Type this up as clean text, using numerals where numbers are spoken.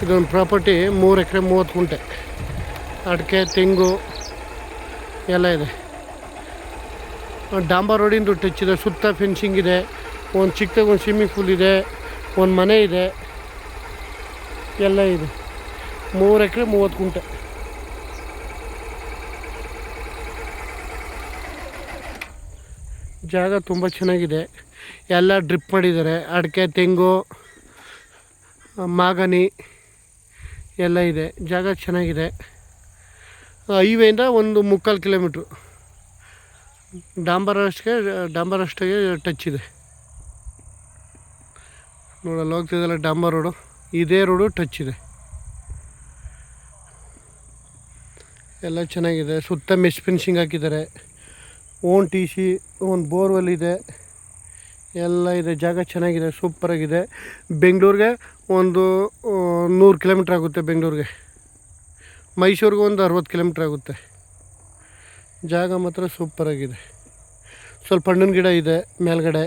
ಇದೊಂದು ಪ್ರಾಪರ್ಟಿ 3 ಎಕರೆ 30 ಗುಂಟೆ. ಅಡಿಕೆ, ತೆಂಗು ಎಲ್ಲ ಇದೆ. ಡಾಂಬರ್ ರೋಡಿಂದು ಟಚ್ ಇದೆ. ಸುತ್ತ ಫೆನ್ಸಿಂಗ್ ಇದೆ. ಒಂದು ಚಿಕ್ಕದಾಗಿ ಒಂದು ಸ್ವಿಮ್ಮಿಂಗ್ ಪೂಲ್ ಇದೆ. ಒಂದು ಮನೆ ಇದೆ. ಎಲ್ಲ ಇದೆ. 3 ಎಕರೆ 30 ಗುಂಟೆ. ಜಾಗ ತುಂಬ ಚೆನ್ನಾಗಿದೆ. ಎಲ್ಲ ಡ್ರಿಪ್ ಮಾಡಿದ್ದಾರೆ. ಅಡಿಕೆ, ತೆಂಗು, ಮಾಗನಿ ಎಲ್ಲ ಇದೆ. ಜಾಗ ಚೆನ್ನಾಗಿದೆ. ಹೈವೇಯಿಂದ ಒಂದು 3/4 ಕಿಲೋಮೀಟ್ರು. ಡಾಂಬರ್ ಅಷ್ಟಿಗೆ ಟಚ್ ಇದೆ. ನೋಡಲ್ಲ ಹೋಗ್ತಿದ್ದಲ್ಲ ಡಾಂಬರ್ ರೋಡು, ಇದೇ ರೋಡು ಟಚ್ ಇದೆ. ಎಲ್ಲ ಚೆನ್ನಾಗಿದೆ. ಸುತ್ತ ಮೆಶ್ ಫೆನ್ಸಿಂಗ್ ಹಾಕಿದ್ದಾರೆ. ಓನ್ ಟಿ ಸಿ, ಒಂದು ಬೋರ್ವೆಲ್ ಇದೆ. ಎಲ್ಲ ಇದೆ. ಜಾಗ ಚೆನ್ನಾಗಿದೆ, ಸೂಪರಾಗಿದೆ. ಬೆಂಗಳೂರಿಗೆ ಒಂದು 100 ಕಿಲೋಮೀಟ್ರ್ ಆಗುತ್ತೆ. ಬೆಂಗಳೂರಿಗೆ, ಮೈಸೂರಿಗೆ ಒಂದು 60 ಕಿಲೋಮೀಟ್ರ್ ಆಗುತ್ತೆ. ಜಾಗ ಮಾತ್ರ ಸೂಪರಾಗಿದೆ. ಸ್ವಲ್ಪ ಹಣ್ಣಿನ ಗಿಡ ಇದೆ ಮೇಲ್ಗಡೆ.